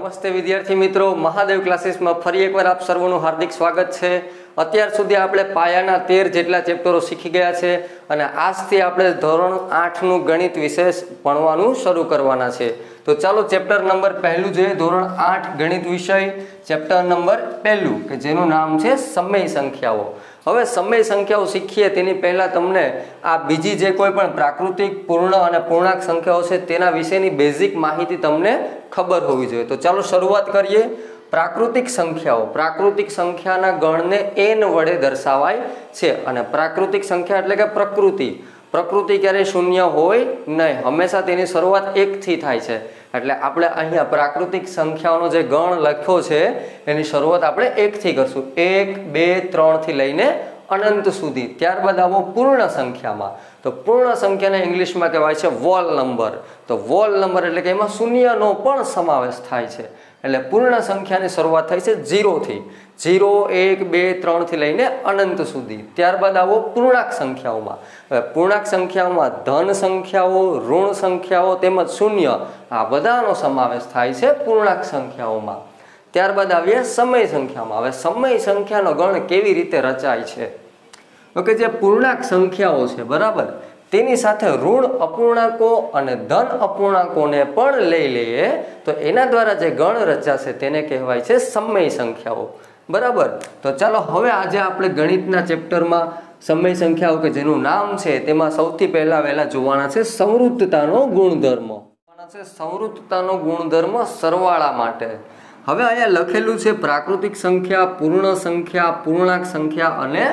નમસ્તે વિદ્યાર્થી મિત્રો, મહાદેવ ક્લાસીસમાં ફરી એકવાર આપ સર્વનું હાર્દિક સ્વાગત છે। અત્યાર સુધી આપણે પાયાના 13 જેટલા ચેપ્ટરો શીખી ગયા છે અને આજથી આપણે ધોરણ 8નું ગણિત વિશેષ ભણવાનું શરૂ કરવાના છે। તો ચાલો ચેપ્ટર નંબર 1 જોઈએ। ધોરણ 8 ગણિત વિષય ચેપ્ટર નંબર 1 કે જેનું નામ છે સમય સંખ્યાઓ। હવે સમય સંખ્યાઓ શીખીએ તેની પહેલા તમને આ બીજી જે કોઈ પણ પ્રાકૃતિક, પૂર્ણ અને પૂર્ણાંક સંખ્યાઓ છે તેના વિશેની બેઝિક માહિતી તમને ખબર હોવી જોઈએ। તો ચાલો શરૂઆત કરીએ। પ્રાકૃતિક સંખ્યાના ગણને n વડે દર્શાવાય છે અને પ્રાકૃતિક સંખ્યા એટલે કે પ્રકૃતિ ક્યારે શૂન્ય હોય નહીં, હંમેશા તેની શરૂઆત 1 થી થાય છે। એટલે આપણે અહીંયા પ્રાકૃતિક સંખ્યાઓનો જે ગણ લખ્યો છે એની શરૂઆત આપણે 1 થી કરશું। 1, 2, 3 થી લઈને અનંત સુધી। ત્યારબાદ આવો પૂર્ણ સંખ્યામાં। તો પૂર્ણ સંખ્યાને ઇંગ્લિશમાં કહેવાય છે વોલ નંબર। તો વોલ નંબર એટલે કે એમાં શૂન્યનો પણ સમાવેશ થાય છે। એટલે પૂર્ણ સંખ્યાની શરૂઆત થાય છે 0 થી। 0, 1, 2, 3 થી લઈને અનંત સુધી। ત્યારબાદ આવો પૂર્ણાંક સંખ્યાઓમાં। હવે પૂર્ણાંક સંખ્યાઓમાં ધન સંખ્યાઓ, ઋણ સંખ્યાઓ તેમજ શૂન્ય આ બધાનો સમાવેશ થાય છે પૂર્ણાંક સંખ્યાઓમાં। ત્યારબાદ આવીએ સમય સંખ્યામાં। હવે સમય સંખ્યાનો ગણ કેવી રીતે રચાય છે? તો કે જે પૂર્ણાંક સંખ્યાઓ છે બરાબર, તેની સાથે ઋણ અપૂર્ણાંકો અને ધન અપૂર્ણાંકોને પણ લઈ લઈએ તો એના દ્વારા જે ગણ રચાશે તેને કહેવાય છે સમય સંખ્યાઓ બરાબર। તો ચાલો હવે આજે આપણે ગણિતના ચેપ્ટરમાં સમય સંખ્યાઓ કે જેનું નામ છે તેમાં સૌથી પહેલા જોવાના છે સંવૃત્તતાનો ગુણધર્મ। સંવૃત્તતાનો ગુણધર્મ સરવાળા માટે। હવે અહીંયા લખેલું છે પ્રાકૃતિક સંખ્યા, પૂર્ણ સંખ્યા, પૂર્ણાંક સંખ્યા અને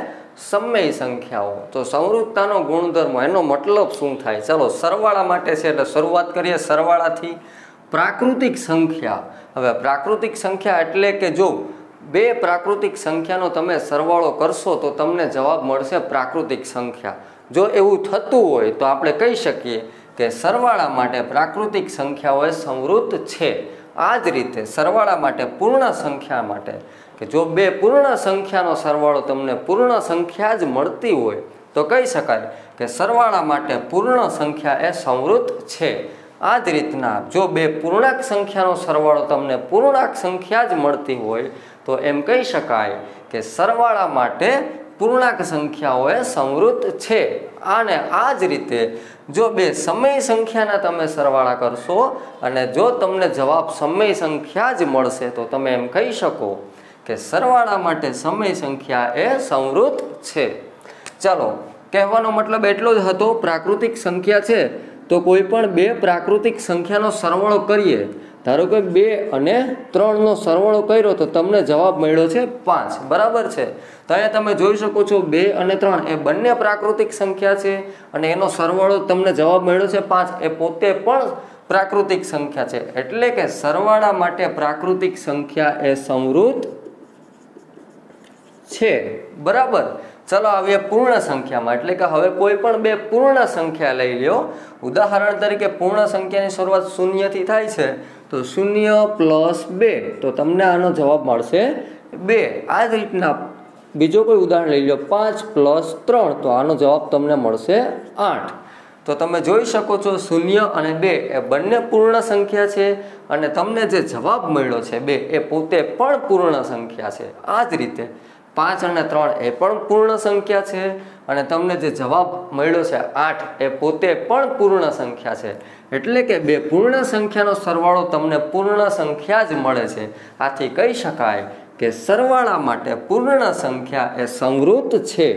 સમય સંખ્યાઓ। તો સંવૃત્તતાનો ગુણધર્મ એનો મતલબ શું થાય? ચાલો સરવાળા માટે છે એટલે શરૂઆત કરીએ સરવાળાથી। પ્રાકૃતિક સંખ્યા। હવે પ્રાકૃતિક સંખ્યા એટલે કે જો બે પ્રાકૃતિક સંખ્યાનો તમે સરવાળો કરશો તો તમને જવાબ મળશે પ્રાકૃતિક સંખ્યા। જો એવું થતું હોય તો આપણે કહી શકીએ કે સરવાળા માટે પ્રાકૃતિક સંખ્યાઓ એ સંવૃત્ત છે। આ જ રીતે સરવાળા માટે પૂર્ણ સંખ્યા માટે કે જો બે પૂર્ણ સંખ્યાનો સરવાળો તમને પૂર્ણ સંખ્યા જ મળતી હોય તો કહી શકાય કે સરવાળા માટે પૂર્ણ સંખ્યા એ સંવૃત્ત છે। આ જ રીતના જો બે પૂર્ણાંક સંખ્યાનો સરવાળો તમને પૂર્ણાંક સંખ્યા જ મળતી હોય તો એમ કહી શકાય કે સરવાળા માટે પૂર્ણાંક સંખ્યાઓ એ સંવૃત્ત છે। અને આ જ રીતે જો બે સમય સંખ્યાના તમે સરવાળા કરશો અને જો તમને જવાબ સમય સંખ્યા જ મળશે તો તમે એમ કહી શકો કે સરવાળા માટે સમય સંખ્યા એ સંવૃત્ત છે। ચાલો કહેવાનો મતલબ એટલો જ હતો, પ્રાકૃતિક સંખ્યા છે તો કોઈ પણ બે પ્રાકૃતિક સંખ્યાનો સરવાળો કરીએ, ધારો કે 2 અને 3 નો સરવાળો કર્યો તો તમને જવાબ મળ્યો છે 5 બરાબર છે। તો અહીંયા તમે જોઈ શકો છો 2 અને 3 એ બંને પ્રાકૃતિક સંખ્યા છે અને એનો સરવાળો તમને જવાબ મળ્યો છે 5, એ પોતે પણ પ્રાકૃતિક સંખ્યા છે। એટલે કે સરવાળા માટે પ્રાકૃતિક સંખ્યા એ સંવૃત્ત છે બરાબર। ચલો આવીએ પૂર્ણ સંખ્યામાં। એટલે કે હવે કોઈ પણ બે પૂર્ણ સંખ્યા લઈ લ્યો। ઉદાહરણ તરીકે પૂર્ણ સંખ્યાની શરૂઆત 0 થી થાય છે તો 0 + 2 તો તમને આનો જવાબ મળશે 2। આ જ રીતના બીજો કોઈ ઉદાહરણ લઈ લો 5 + 3 તો આનો જવાબ તમને મળશે 8। તો તમે જોઈ શકો છો 0 અને 2 એ બંને પૂર્ણ સંખ્યા છે અને તમને જે જવાબ મળ્યો છે 2 એ પોતે પણ પૂર્ણ સંખ્યા છે। આ જ રીતે 5 અને 3 એ પણ પૂર્ણ સંખ્યા છે અને તમને જે જવાબ મળ્યો છે 8 એ પોતે પણ પૂર્ણ સંખ્યા છે। એટલે કે બે પૂર્ણ સંખ્યાનો સરવાળો તમને પૂર્ણ સંખ્યા જ મળે છે। આથી કહી શકાય કે સરવાળા માટે પૂર્ણ સંખ્યા એ સંવૃત્ત છે।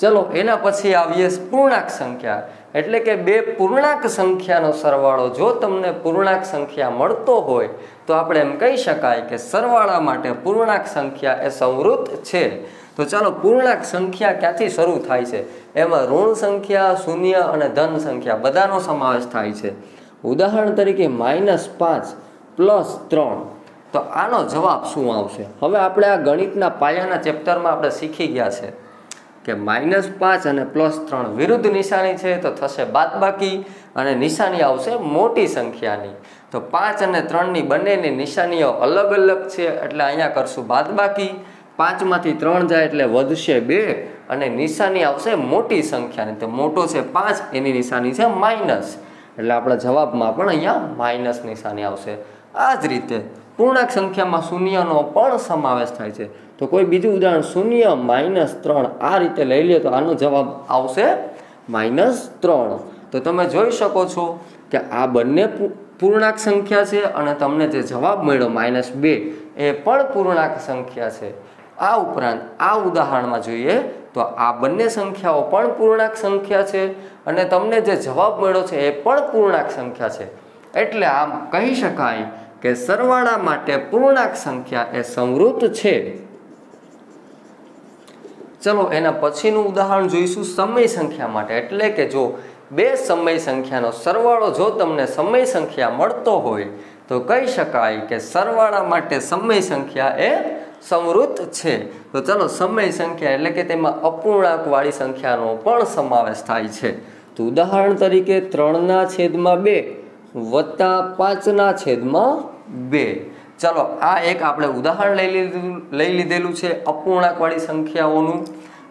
ચલો એના પછી આવીએ પૂર્ણાંક સંખ્યા। એટલે કે બે પૂર્ણાંક સંખ્યાનો સરવાળો જો તમને પૂર્ણાંક સંખ્યા મળતો હોય તો આપણે એમ કહી શકાય કે સરવાળા માટે પૂર્ણાંક સંખ્યા એ સંવૃત્ત છે। તો ચાલો પૂર્ણાંક સંખ્યા ક્યાંથી શરૂ થાય છે? એમાં ઋણ સંખ્યા, શૂન્ય અને ધન સંખ્યા બધાનો સમાવેશ થાય છે। ઉદાહરણ તરીકે -5 + 3 તો આનો જવાબ શું આવશે? હવે આપણે આ ગણિતના પાયાના ચેપ્ટરમાં આપણે શીખી ગયા છે કે -5 અને +3 વિરુદ્ધ નિશાની છે તો થશે બાદબાકી અને નિશાની આવશે મોટી સંખ્યાની। તો 5 અને 3ની બંનેની નિશાનીઓ અલગ અલગ છે એટલે અહીંયા કરશું બાદબાકી। 5 માંથી 3 જાય એટલે વધશે 2 અને નિશાની આવશે મોટી સંખ્યાની। તો મોટો છે 5 એની નિશાની છે માઇનસ। એટલે આપણા જવાબમાં પણ અહીંયા માઇનસ નિશાની આવશે। આ જ રીતે પૂર્ણાંક સંખ્યામાં શૂન્યનો પણ સમાવેશ થાય છે। તો કોઈ બીજું ઉદાહરણ 0 - 3 આ રીતે લઈ લે તો આનો જવાબ આવશે -3। તો તમે જોઈ શકો છો કે આ બંને પૂર્ણાંક સંખ્યા છે અને તમને જે જવાબ મળ્યો -2 એ પણ પૂર્ણાંક સંખ્યા છે। આ ઉપરાંત આ ઉદાહરણમાં જોઈએ તો આ બંને સંખ્યાઓ પણ પૂર્ણાંક સંખ્યા છે અને તમને જે જવાબ મળ્યો છે એ પણ પૂર્ણાંક સંખ્યા છે। એટલે આમ કહી શકાય કે સરવાળા માટે પૂર્ણાંક સંખ્યા એ સંવૃત છે। ચલો એના પછીનું ઉદાહરણ જોઈશું સમય સંખ્યા માટે। એટલે કે જો બે સમય સંખ્યાનો સરવાળો જો તમને સમય સંખ્યા મળતો હોય તો કહી શકાય કે સરવાળા માટે સમય સંખ્યા એ સંવૃત છે। તો ચલો સમય સંખ્યા એટલે કે તેમાં અપૂર્ણાંકવાળી સંખ્યાનો પણ સમાવેશ થાય છે। તો ઉદાહરણ તરીકે 3/2 વત્તા 5/2। ચલો આ એક આપણે ઉદાહરણ લઈ લીધેલું છે અપૂર્ણાંકવાળી સંખ્યાઓનું।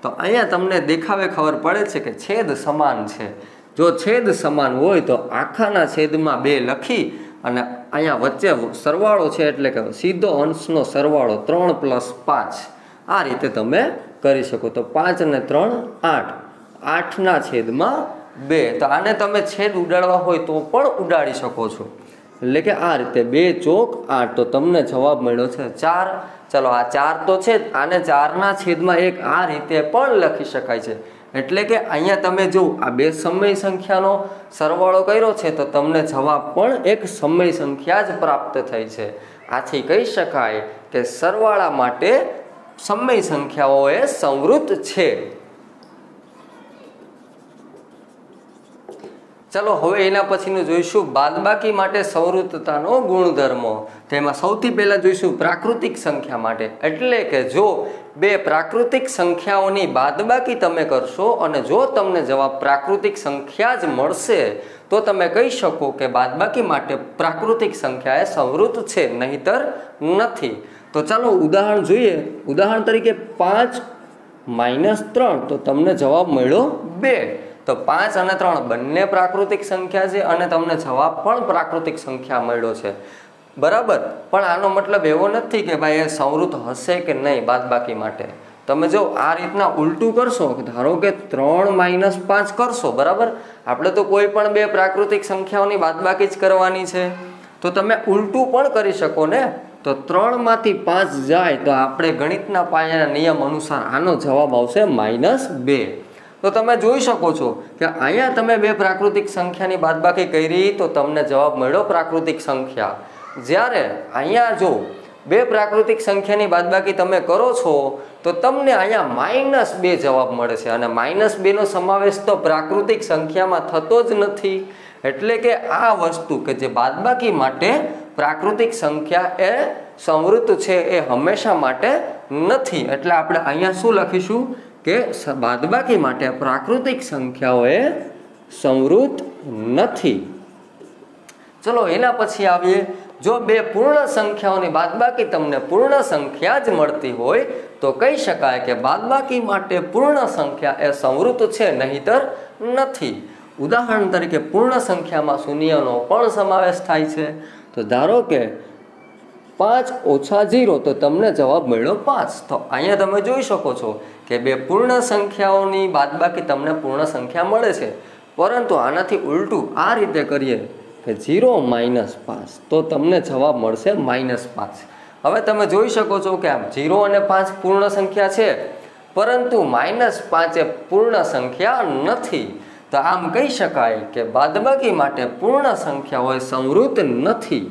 તો અહીંયા તમને દેખાવે ખબર પડે છે કે છેદ સમાન છે। જો છેદ સમાન હોય તો આખાના છેદમાં 2 લખી અને અહીંયા વચ્ચે સરવાળો છે એટલે કે સીધો અંશનો સરવાળો 3 + 5 આ રીતે તમે કરી શકો। તો 5 અને 3 8, 8/2। તો આને તમે છેદ ઉડાડવા હોય તો પણ ઉડાડી શકો છો। એટલે કે આ રીતે 2 ચોક 8 તો તમને જવાબ મળ્યો છે 4। ચલો આ 4 તો છે જ, આને 4/1 આ રીતે પણ લખી શકાય છે। એટલે કે અહીંયા તમે જો આ બે સમય સંખ્યાનો સરવાળો કર્યો છે તો તમને જવાબ પણ એક સમય સંખ્યા જ પ્રાપ્ત થઈ છે। આથી કહી શકાય કે સરવાળા માટે સમય સંખ્યાઓ એ સંવૃત છે। ચલો હવે એના પછીનું જોઈશું બાદબાકી માટે સંવૃતતાનો ગુણધર્મો। તેમાં સૌથી પહેલા જોઈશું પ્રાકૃતિક સંખ્યા માટે। એટલે કે જો બે પ્રાકૃતિક સંખ્યાઓની બાદબાકી તમે કરશો અને જો તમને જવાબ પ્રાકૃતિક સંખ્યા જ મળશે તો તમે કહી શકો કે બાદબાકી માટે પ્રાકૃતિક સંખ્યા એ સંવૃત છે, નહીતર નથી। તો ચાલો ઉદાહરણ જોઈએ। ઉદાહરણ તરીકે 5 - 3 તો તમને જવાબ મળ્યો 2। તો 5 અને 3 બંને પ્રાકૃતિક સંખ્યા છે અને તમને જવાબ પણ પ્રાકૃતિક સંખ્યા મળ્યો છે, બરાબર। પણ આનો મતલબ એવો નથી કે ભાઈ એ સંવૃત હશે કે નહીં બાદબાકી માટે। તમે જો આ રીતના ઉલટું કરશો, ધારો કે 3 - 5 કરશો, બરાબર। આપણે તો કોઈ પણ બે પ્રાકૃતિક સંખ્યાઓની બાદબાકી જ કરવાની છે, તો તમે ઉલટું પણ કરી શકો ને। તો 3માંથી 5 જાય તો આપણે ગણિતના પાયાના નિયમ અનુસાર આનો જવાબ આવશે -2। તો તમે જોઈ શકો છો કે અહીંયા તમે બે પ્રાકૃતિક સંખ્યાની બાદબાકી કરી તો તમને જવાબ મળ્યો પ્રાકૃતિક સંખ્યા। જ્યારે અહીંયા જો બે પ્રાકૃતિક સંખ્યાની બાદબાકી તમે કરો છો તો તમને અહીંયા -2 જવાબ મળે છે અને -2 નો સમાવેશ તો પ્રાકૃતિક સંખ્યામાં થતો જ નથી। એટલે કે આ વસ્તુ કે જે બાદબાકી માટે પ્રાકૃતિક સંખ્યા એ સંવૃત છે એ હંમેશા માટે નથી। એટલે આપણે અહીંયા શું લખીશું કે બાદબાકી માટે પ્રાકૃતિક સંખ્યાઓ એ સંવૃત નથી। ચલો એના પછી આવીએ, જો બે પૂર્ણ સંખ્યાઓની બાદબાકી તમને પૂર્ણ સંખ્યા જ મળતી હોય તો કહી શકાય કે બાદબાકી માટે પૂર્ણ સંખ્યા એ સંવૃત છે, નહીતર નથી। ઉદાહરણ તરીકે પૂર્ણ સંખ્યામાં શૂન્યનો પણ સમાવેશ થાય છે। તો ધારો કે 5 - 0 તો તમને જવાબ મળ્યો 5। તો અહીંયા તમે જોઈ શકો છો કે બે પૂર્ણ સંખ્યાઓની બાદબાકી તમને પૂર્ણ સંખ્યા મળે છે, પરંતુ આનાથી ઉલટું આ રીતે કરીએ કે 0 - 5 તો તમને જવાબ મળશે -5। હવે તમે જોઈ શકો છો કે આમ 0 અને 5 પૂર્ણ સંખ્યા છે, પરંતુ -5 એ પૂર્ણ સંખ્યા નથી। તો આમ કહી શકાય કે બાદબાકી માટે પૂર્ણ સંખ્યાઓ સંવૃત નથી।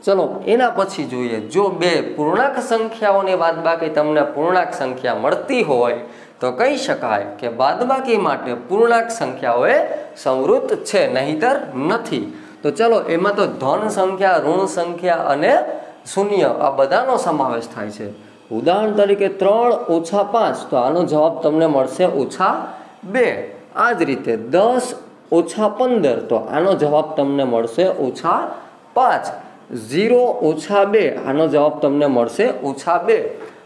ચલો એના પછી જોઈએ, જો બે પૂર્ણાંક સંખ્યાઓની બાદબાકી તમને પૂર્ણાંક સંખ્યા મળતી હોય તો કહી શકાય કે બાદબાકી માટે પૂર્ણાંક સંખ્યાઓ એ સંવૃત છે, નહીતર નથી। તો ચલો એમાં તો ધન સંખ્યા, ઋણ સંખ્યા અને શૂન્ય આ બધાનો સમાવેશ થાય છે। ઉદાહરણ તરીકે 3 - 5 તો આનો જવાબ તમને મળશે -2। આ જ રીતે 10 - 15 તો આનો જવાબ તમને મળશે -5। 0 - 2 આનો જવાબ તમને મળશે -2।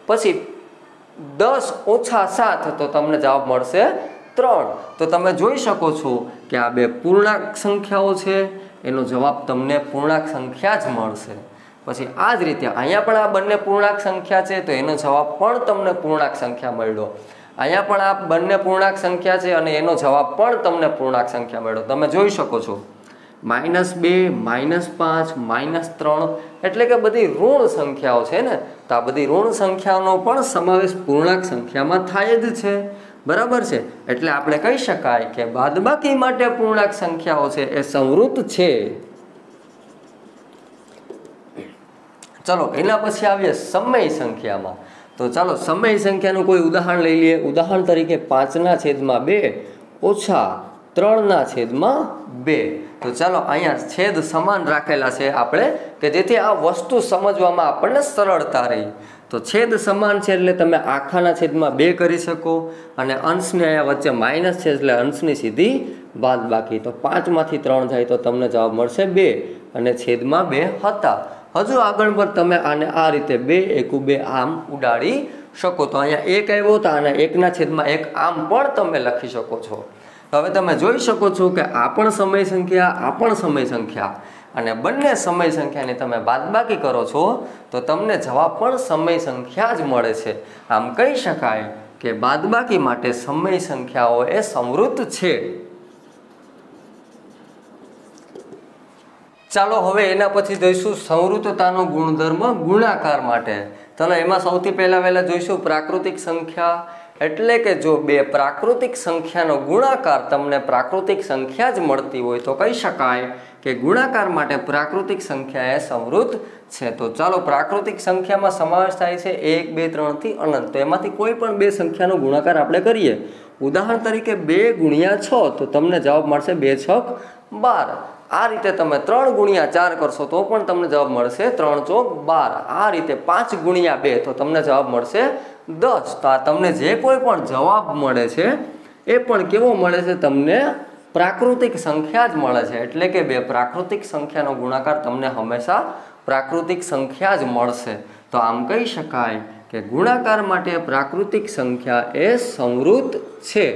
પછી 10 - 7 તો તમને જવાબ મળશે 3। તો તમે જોઈ શકો છો કે આ બે પૂર્ણાંક સંખ્યાઓ છે, એનો જવાબ તમને પૂર્ણાંક સંખ્યા જ મળશે। પછી આ જ રીતે અહીંયા પણ આ બંને પૂર્ણાંક સંખ્યા છે તો એનો જવાબ પણ તમને પૂર્ણાંક સંખ્યા મળ્યો। અહીંયા પણ આ બંને પૂર્ણાંક સંખ્યા છે અને એનો જવાબ પણ તમને પૂર્ણાંક સંખ્યા મળ્યો। તમે જોઈ શકો છો -2, -5, -3 એટલે કે બધી ઋણ સંખ્યાઓ છે ને, તો આ બધી ઋણ સંખ્યાઓનો પણ સમાવેશ પૂર્ણાંક સંખ્યામાં થાય જ છે, બરાબર છે। એટલે આપણે કહી શકાય કે બાદબાકી માટે પૂર્ણાંક સંખ્યાઓ છે એ સંવૃત છે। ચલો એના પછી આવીએ સમય સંખ્યામાં। તો ચાલો સમય સંખ્યાનું કોઈ ઉદાહરણ લઈ લઈએ। ઉદાહરણ તરીકે 5/2 ઓછા 3/2। તો ચાલો અહીંયા છેદ સમાન રાખેલા છે આપણે, કે જેથી આ વસ્તુ સમજવામાં આપણને સરળતા રહી। તો છેદ સમાન છે એટલે તમે આખાના છેદમાં 2 કરી શકો, અને અંશને અહીંયા વચ્ચે માઇનસ છે એટલે અંશની સીધી બાદબાકી। તો 5માંથી 3 જાય તો તમને જવાબ મળશે 2, અને છેદમાં 2 હતા। હજુ આગળ પર તમે આને આ રીતે 2 × 2 આમ ઉડાડી શકો। તો અહીંયા 1 આવ્યો તો આને 1/1 આમ પણ તમે લખી શકો છો। હવે તમે જોઈ શકો છો કે આ પણ સમય સંખ્યા, આ પણ સમય સંખ્યા, અને બંને સમય સંખ્યાની તમે બાદબાકી કરો છો તો તમને જવાબ પણ સમય સંખ્યા જ મળે છે। આમ કહી શકાય કે બાદબાકી માટે સમય સંખ્યાઓ એ સંવૃત છે। ચાલો હવે એના પછી જોઈશું સંવૃતતાનો ગુણધર્મ ગુણાકાર માટે। ચાલો એમાં સૌથી પહેલા જોઈશું પ્રાકૃતિક સંખ્યા। એટલે કે જો બે પ્રાકૃતિક સંખ્યાનો ગુણાકાર તમને પ્રાકૃતિક સંખ્યા જ મળતી હોય તો કહી શકાય કે ગુણાકાર માટે પ્રાકૃતિક સંખ્યા એ સંવૃત છે। તો ચાલો પ્રાકૃતિક સંખ્યામાં સમાવેશ થાય છે 1, 2, 3 થી અનંત। તો એમાંથી કોઈ પણ બે સંખ્યાનો ગુણાકાર આપણે કરીએ। ઉદાહરણ તરીકે 2 × 6 તો તમને જવાબ મળશે 2 × 6 = 12। આ રીતે તમે 3 × 4 કરશો તો પણ તમને જવાબ મળશે 3 × 4 = 12। આ રીતે 5 × 2 તો તમને જવાબ મળશે 10। તો આ તમને જે કોઈ પણ જવાબ મળે છે એ પણ કેવો મળે છે? તમને પ્રાકૃતિક સંખ્યા જ મળે છે। એટલે કે બે પ્રાકૃતિક સંખ્યાનો ગુણાકાર તમને હંમેશા પ્રાકૃતિક સંખ્યા જ મળશે। તો આમ કહી શકાય કે ગુણાકાર માટે પ્રાકૃતિક સંખ્યા એ સંવૃત છે।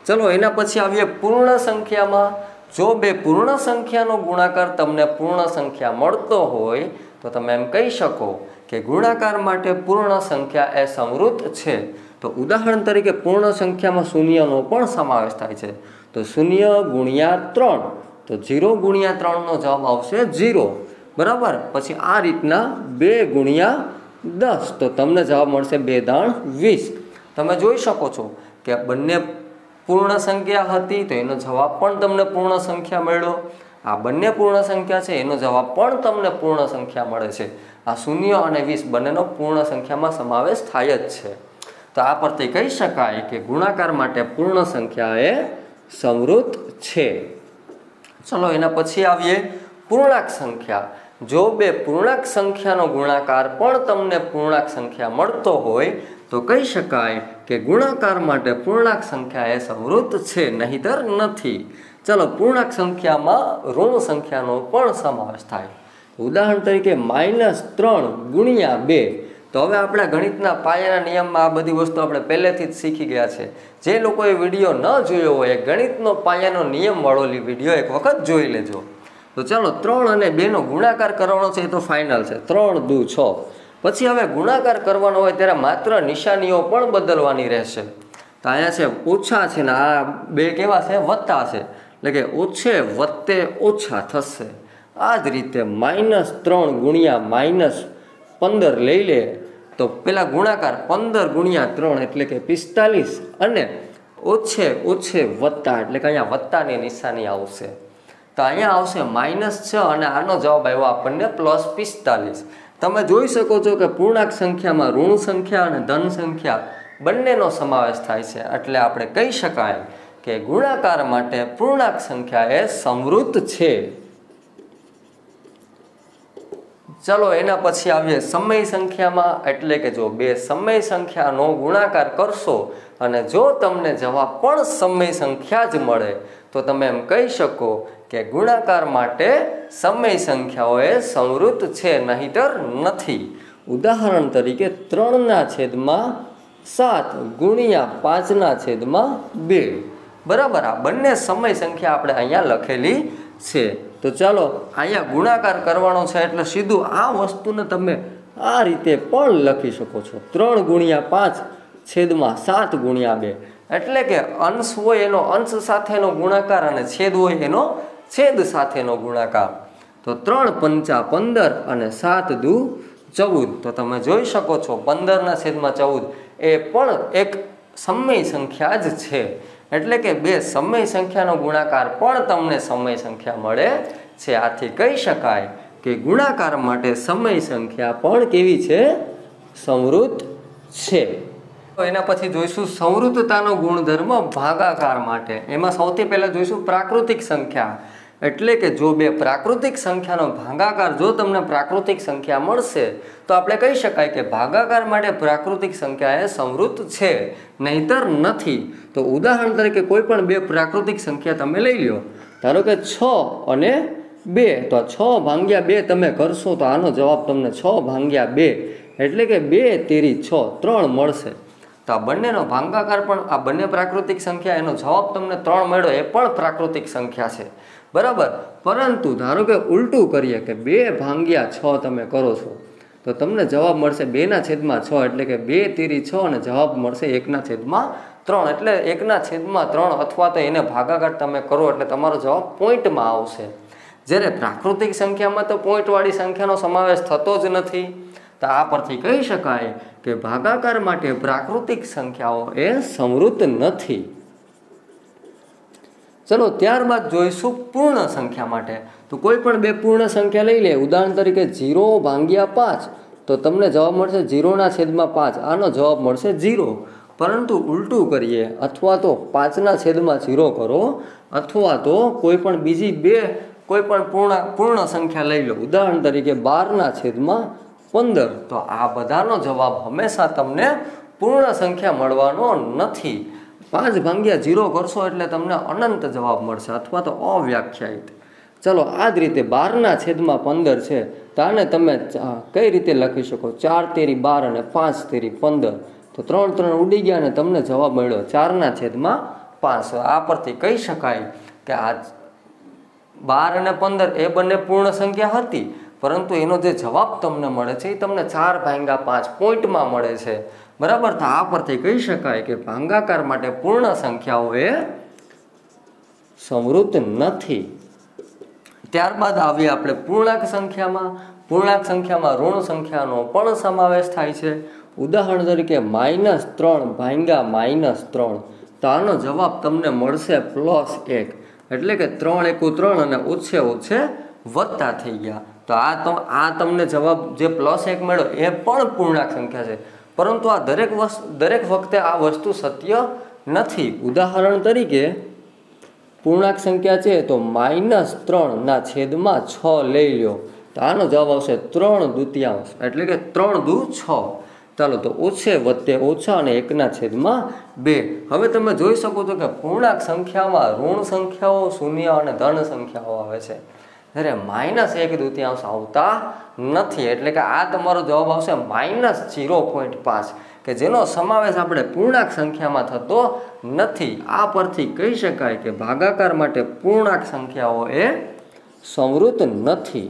ચલો એના પછી આવીએ પૂર્ણ સંખ્યામાં। જો બે પૂર્ણ સંખ્યાનો ગુણાકાર તમને પૂર્ણ સંખ્યા મળતો હોય તો તમે એમ કહી શકો કે ગુણાકાર માટે પૂર્ણ સંખ્યા એ સંવૃત છે। તો ઉદાહરણ તરીકે પૂર્ણ સંખ્યામાં શૂન્યનો પણ સમાવેશ થાય છે। તો 0 × 3 તો 0 × 3 નો જવાબ આવશે 0, બરાબર। પછી આ રીતના 2 × 10 તો તમને જવાબ મળશે 2 × 20। તમે જોઈ શકો છો કે બંને પૂર્ણ સંખ્યા હતી તો એનો જવાબ પણ તમને પૂર્ણ સંખ્યા મળ્યો। આ બંને પૂર્ણ સંખ્યા છે એનો જવાબ પણ તમને પૂર્ણ સંખ્યા મળે છે। આ 0 અને 20 બંનેનો પૂર્ણ સંખ્યામાં સમાવેશ થાય જ છે। તો આ પરથી કહી શકાય કે ગુણાકાર માટે પૂર્ણ સંખ્યા એ સંવૃત છે। ચલો એના પછી આવીએ પૂર્ણાંક સંખ્યા। જો બે પૂર્ણાંક સંખ્યાનો ગુણાકાર પણ તમને પૂર્ણાંક સંખ્યા મળતો હોય તો કહી શકાય કે ગુણાકાર માટે પૂર્ણાંક સંખ્યા એ સંવૃત છે, નહીતર નથી। ચલો પૂર્ણાંક સંખ્યામાં ઋણ સંખ્યાનો પણ સમાવેશ થાય। ઉદાહરણ તરીકે -3 × 2 તો હવે આપણા ગણિતના પાયાના નિયમમાં આ બધી વસ્તુ આપણે પહેલેથી જ શીખી ગયા છે। જે લોકોએ વિડીયો ન જોયો હોય ગણિતનો પાયાનો નિયમ વાળો વિડીયો એક વખત જોઈ લેજો। તો ચાલો 3 અને 2 નો ગુણાકાર કરવાનો છે એ તો ફાઇનલ છે, 3 દુ 6। પછી હવે ગુણાકાર કરવાનો હોય ત્યારે માત્ર નિશાનીઓ પણ બદલવાની રહેશે। તો અહીંયા છે ઓછા છે ને આ બે કેવા છે? વત્તા છે, એટલે કે ઓછે વત્તે ઓછા થશે। આ જ રીતે -3 × -15 લઈ લે તો પેલા ગુણાકાર 15 × 3 એટલે કે 45, અને ઓછે ઓછે વત્તા એટલે કે અહીંયા વત્તાની નિશાની આવશે। તો અહીંયા આવશે -6 અને આનો જવાબ આવ્યો આપણને +45। તમે જોઈ શકો છો કે પૂર્ણાંક સંખ્યામાં ઋણ સંખ્યા અને ધન સંખ્યા બંનેનો સમાવેશ થાય છે। એટલે આપણે કહી શકાય કે ગુણાકાર માટે પૂર્ણાંક સંખ્યા એ સંવૃત છે। ચલો એના પછી આવીએ સમય સંખ્યામાં। એટલે કે જો બે સમય સંખ્યાનો ગુણાકાર કરશો અને જો તમને જવાબ પણ સમય સંખ્યા જ મળે તો તમે એમ કહી શકો કે ગુણાકાર માટે સમય સંખ્યાઓ એ સંવૃત છે, નહીતર નથી। ઉદાહરણ તરીકે 3/5 7 ગુણ્યા 5/2। બરાબર, આ બંને સમય સંખ્યા આપણે અહીંયા લખેલી છે। તો ચાલો અહીંયા ગુણાકાર કરવાનો છે એટલે સીધું આ વસ્તુને તમે આ રીતે પણ લખી શકો છો, 3 ગુણ્યા 5/7/2। એટલે કે અંશ હોય એનો અંશ સાથેનો ગુણાકાર અને છેદ હોય એનો છેદ સાથેનો ગુણાકાર। તો 3 પંચા 15 અને 7 દુ 14। તો તમે જોઈ શકો છો 15/14 એ પણ એક સમય સંખ્યા જ છે। એટલે કે બે સમય સંખ્યાનો ગુણાકાર પણ તમને સમય સંખ્યા મળે છે। આથી કહી શકાય કે ગુણાકાર માટે સમય સંખ્યા પણ કેવી છે? સંવૃત છે। તો એના પછી જોઈશું સંવૃતતાનો ગુણધર્મ ભાગાકાર માટે। એમાં સૌથી પહેલા જોઈશું પ્રાકૃતિક સંખ્યા। એટલે કે જો બે પ્રાકૃતિક સંખ્યાનો ભાગાકાર જો તમને પ્રાકૃતિક સંખ્યા મળશે તો આપણે કહી શકાય કે ભાગાકાર માટે પ્રાકૃતિક સંખ્યા એ સંવૃત છે, નહીતર નથી। તો ઉદાહરણ તરીકે કોઈ પણ બે પ્રાકૃતિક સંખ્યા તમે લઈ લો, ધારો કે 6 અને 2। તો 6/2 તમે કરશો તો આનો જવાબ તમને 6/2 એટલે કે 2 તેરી 6 3 મળશે। તો આ બંનેનો ભાગાકાર પણ આ બંને પ્રાકૃતિક સંખ્યા એનો જવાબ તમને 3 મળ્યો એ પણ પ્રાકૃતિક સંખ્યા છે, બરાબર। પરંતુ ધારો કે ઉલટું કરીએ કે 2/6 તમે કરો છો તો તમને જવાબ મળશે 2/6 એટલે કે 2 તેરી 6 અને જવાબ મળશે 1/3 એટલે 1/3 અથવા તો એને ભાગાકાર તમે કરો એટલે તમારો જવાબ પોઈન્ટમાં આવશે। જ્યારે પ્રાકૃતિક સંખ્યામાં તો પોઈન્ટવાળી સંખ્યાનો સમાવેશ થતો જ નથી। તો આ પરથી કહી શકાય કે ભાગાકાર માટે પ્રાકૃતિક સંખ્યાઓ એ સંવૃત નથી। ચલો ત્યારબાદ જોઈશું પૂર્ણ સંખ્યા માટે। તો કોઈ પણ બે પૂર્ણ સંખ્યા લઈ લે, ઉદાહરણ તરીકે 0/5 તો તમને જવાબ મળશે 0/5, આનો જવાબ મળશે 0। પરંતુ ઉલટું કરીએ અથવા તો 5/0 કરો અથવા તો કોઈ પણ બીજી બે કોઈ પણ પૂર્ણ સંખ્યા લઈ લો, ઉદાહરણ તરીકે 12/15 તો આ બધાનો જવાબ હંમેશા તમને પૂર્ણ સંખ્યા મળવાનો નથી। 5/0 કરશો એટલે તમને અનંત જવાબ મળશે અથવા તો અવ્યાખ્યાયિત। ચલો આ જ રીતે 12/15 છે તો આને તમે કઈ રીતે લખી શકો? 4 તેરી 12 અને 5 તેરી 15 તો 3 ઉડી ગયા અને તમને જવાબ મળ્યો 4/5। આ પરથી કહી શકાય કે આ 12 અને 15 એ બંને પૂર્ણ સંખ્યા હતી, પરંતુ એનો જે જવાબ તમને મળે છે એ તમને 4/5 પોઈન્ટમાં મળે છે, બરાબર। તો આ પરથી કહી શકાય કે ભાગાકાર માટે પૂર્ણ સંખ્યાઓ એ સંવૃત નથી। ત્યારબાદ આવીએ આપણે પૂર્ણાંક સંખ્યામાં। પૂર્ણાંક સંખ્યામાં ઋણ સંખ્યાનો પણ સમાવેશ થાય છે। ઉદાહરણ તરીકે -3/-3 તો આનો જવાબ તમને મળશે +1 એટલે કે 3 × 3 અને ઓછે વત્તા થઈ ગયા। તો આ તમને જવાબ જે +1 મળ્યો એ પણ પૂર્ણાંક સંખ્યા છે, પરંતુ આ દરેક વખતે આ વસ્તુ સત્ય નથી। ઉદાહરણ તરીકે પૂર્ણાંક સંખ્યા છે તો -3/6 લઈ લો તો આનો જવાબ આવશે 3/2 એટલે કે 3 દુ 6। ચાલો તો ઓછે વત્તે ઓછા અને 1/2। હવે તમે જોઈ શકો છો કે પૂર્ણાંક સંખ્યામાં ઋણ સંખ્યાઓ, શૂન્ય અને ધન સંખ્યાઓ આવે છે, જ્યારે -1/2 આવતા નથી। એટલે કે આ તમારો જવાબ આવશે -0.5 કે જેનો સમાવેશ આપણે પૂર્ણાંક સંખ્યામાં થતો નથી। આ પરથી કહી શકાય કે ભાગાકાર માટે પૂર્ણાંક સંખ્યાઓ એ સંવૃત નથી।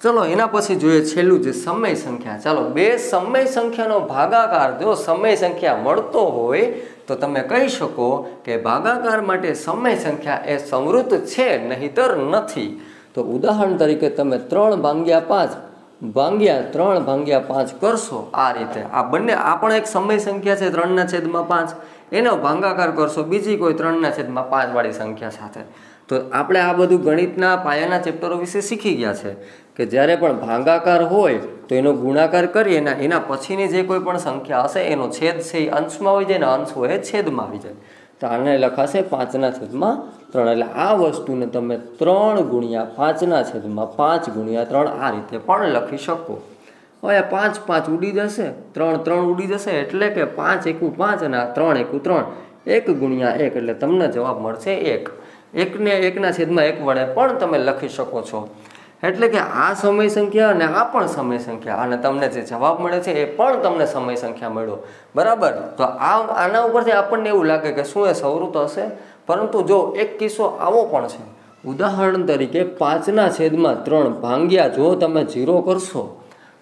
ચલો એના પછી જોઈએ છેલ્લું જે સમય સંખ્યા। ચાલો બે સમય સંખ્યાનો ભાગાકાર જો સમય સંખ્યા મળતો હોય તો તમે કહી શકો કે ભાગાકાર માટે સમય સંખ્યા એ સંવૃત છે, નહીતર નથી। તો ઉદાહરણ તરીકે તમે 3/5 કરશો આ રીતે, આ બંને આ પણ એક સમય સંખ્યા છે 3/5, એનો ભાગાકાર કરશો બીજી કોઈ 3/5 વાળી સંખ્યા સાથે। તો આપણે આ બધું ગણિતના પાયાના ચેપ્ટરો વિશે શીખી ગયા છે કે જ્યારે પણ ભાગાકાર હોય તો એનો ગુણાકાર કરીએ એના પછીની જે કોઈ પણ સંખ્યા હશે એનો છેદ છે એ અંશમાં આવી જાય ને અંશ હોય એ છેદમાં આવી જાય। તો આને લખાશે 5/3। એટલે આ વસ્તુને તમે 3/5/5/3 આ રીતે પણ લખી શકો। હવે 5 ઉડી જશે, 3 ઉડી જશે એટલે કે 5 × 5 અને 3 × 3 1/1 એટલે તમને જવાબ મળશે 1। 1 ને 1/1 વડે પણ તમે લખી શકો છો। એટલે કે આ સમય સંખ્યા અને આ પણ સમય સંખ્યા, અને તમને જે જવાબ મળે છે એ પણ તમને સમય સંખ્યા મળ્યો, બરાબર. તો આના ઉપરથી આપણને એવું લાગે કે શું એ સંવૃત હશે, પરંતુ જો એક કિસ્સો આવો પણ છે. ઉદાહરણ તરીકે 5/3 ભાગ્યા જો તમે 0 કરશો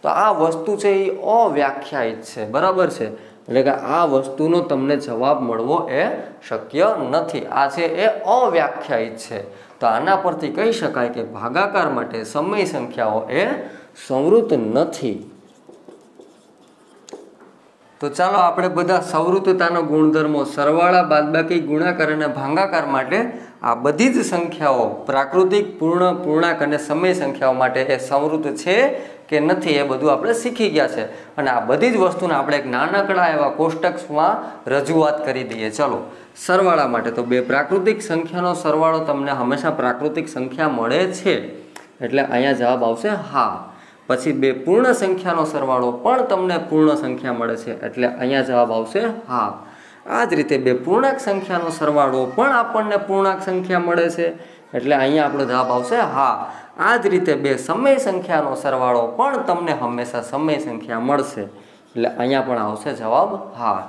તો આ વસ્તુ છે એ અવ્યાખ્યાયિત છે, બરાબર છે. એટલે કે આ વસ્તુનો તમને જવાબ મળવો એ શક્ય નથી. આ છે એ અવ્યાખ્યાયિત છે. તો આના પરથી કહી શકાય કે ભાગાકાર માટે સમય સંખ્યાઓ એ સંવૃત નથી. તો ચાલો આપણે બધા સંવૃતતાનો ગુણધર્મો સરવાળા, બાદબાકી, ગુણાકાર અને ભાગાકાર માટે આ બધી જ સંખ્યાઓ પ્રાકૃતિક, પૂર્ણ, પૂર્ણાંક અને સમય સંખ્યાઓ માટે એ સંવૃત છે કે નથી એ બધું આપણે શીખી ગયા છે. અને આ બધી જ વસ્તુને આપણે એક નાનકડા એવા કોષ્ટકમાં રજૂઆત કરી દઈએ. ચલો, સરવાળા માટે તો બે પ્રાકૃતિક સંખ્યાનો સરવાળો તમને હંમેશા પ્રાકૃતિક સંખ્યા મળે છે, એટલે અહીંયા જવાબ આવશે હા. પછી બે પૂર્ણ સંખ્યાનો સરવાળો પણ તમને પૂર્ણ સંખ્યા મળે છે, એટલે અહીંયા જવાબ આવશે હા. આ જ રીતે બે પૂર્ણાંક સંખ્યાનો સરવાળો પણ આપણને પૂર્ણાંક સંખ્યા મળે છે, એટલે અહીંયા આપણો જવાબ આવશે હા. આ જ રીતે બે સમય સંખ્યાનો સરવાળો પણ તમને હંમેશા સમય સંખ્યા મળશે, એટલે અહીંયા પણ આવશે જવાબ હા.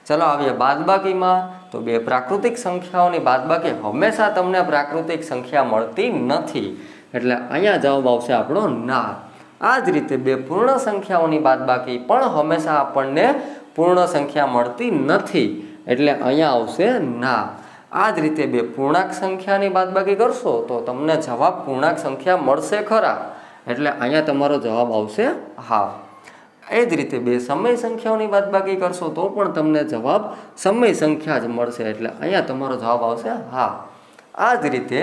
ચલો આવીએ બાદબાકીમાં. તો બે પ્રાકૃતિક સંખ્યાઓની બાદબાકી હંમેશા તમને પ્રાકૃતિક સંખ્યા મળતી નથી, એટલે અહીંયા જવાબ આવશે આપણો ના. આ જ રીતે બે પૂર્ણ સંખ્યાઓની બાદબાકી પણ હંમેશા આપણને પૂર્ણ સંખ્યા મળતી નથી, એટલે અહીંયા આવશે ના. આ જ રીતે બે પૂર્ણાંક સંખ્યાની બાદબાકી કરશો તો તમને જવાબ પૂર્ણાંક સંખ્યા મળશે ખરા, એટલે અહીંયા તમારો જવાબ આવશે હા. એ જ રીતે બે સમય સંખ્યાઓની બાદબાકી કરશો તો પણ તમને જવાબ સમય સંખ્યા જ મળશે, એટલે અહીંયા તમારો જવાબ આવશે હા. આ જ રીતે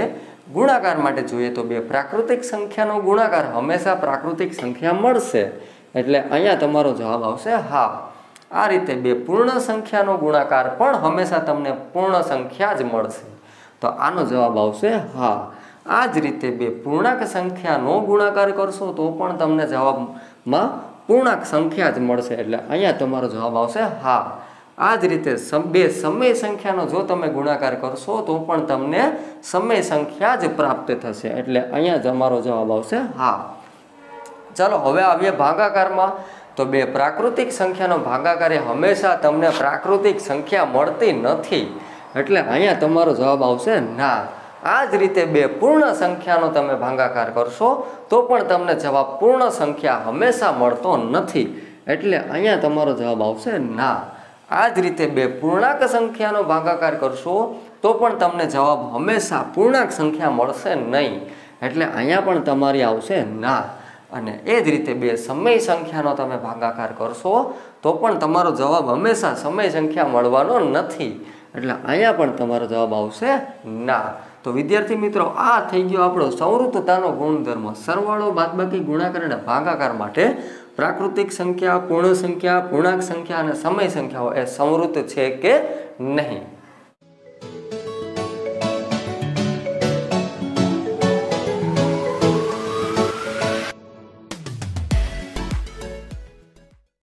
ગુણાકાર માટે જોઈએ તો બે પ્રાકૃતિક સંખ્યાનો ગુણાકાર હંમેશા પ્રાકૃતિક સંખ્યા મળશે, એટલે અહીંયા તમારો જવાબ આવશે હા. આ રીતે બે પૂર્ણ સંખ્યાનો ગુણાકાર પણ હંમેશા તમને પૂર્ણ સંખ્યા જ મળશે, તો આનો જવાબ આવશે હા. આ જ રીતે બે પૂર્ણાંક સંખ્યાનો ગુણાકાર કરશો તો પણ તમને જવાબમાં પૂર્ણાંક સંખ્યા જ મળશે, એટલે અહીંયા તમારો જવાબ આવશે હા. આ જ રીતે બે સમય સંખ્યાનો જો તમે ગુણાકાર કરશો તો પણ તમને સમય સંખ્યા જ પ્રાપ્ત થશે, એટલે અહીંયા તમારો જવાબ આવશે હા. ચાલો હવે આવીએ ભાગાકારમાં. તો બે પ્રાકૃતિક સંખ્યાનો ભાગાકાર એ હંમેશા તમને પ્રાકૃતિક સંખ્યા મળતી નથી, એટલે અહીંયા તમારો જવાબ આવશે ના. આ જ રીતે બે પૂર્ણ સંખ્યાનો તમે ભાગાકાર કરશો તો પણ તમને જવાબ પૂર્ણ સંખ્યા હંમેશા મળતો નથી, એટલે અહીંયા તમારો જવાબ આવશે ના. આ જ રીતે બે પૂર્ણાંક સંખ્યાનો ભાગાકાર કરશો તો પણ તમને જવાબ હંમેશા પૂર્ણાંક સંખ્યા મળશે નહીં, એટલે અહીંયા પણ તમારી આવશે ના. અને એ જ રીતે બે સમય સંખ્યાનો તમે ભાગાકાર કરશો તો પણ તમારો જવાબ હંમેશા સમય સંખ્યા મળવાનો નથી, એટલે અહીંયા પણ તમારો જવાબ આવશે ના. તો વિદ્યાર્થી મિત્રો, આ થઈ ગયો આપણો સંવૃતતાનો ગુણધર્મ. સરવાળો, બાદબાકી, ગુણાકાર અને ભાગાકાર માટે પ્રાકૃતિક સંખ્યા, પૂર્ણ સંખ્યા, પૂર્ણાંક સંખ્યા અને સમય સંખ્યાઓ એ સંવૃત છે કે નહીં.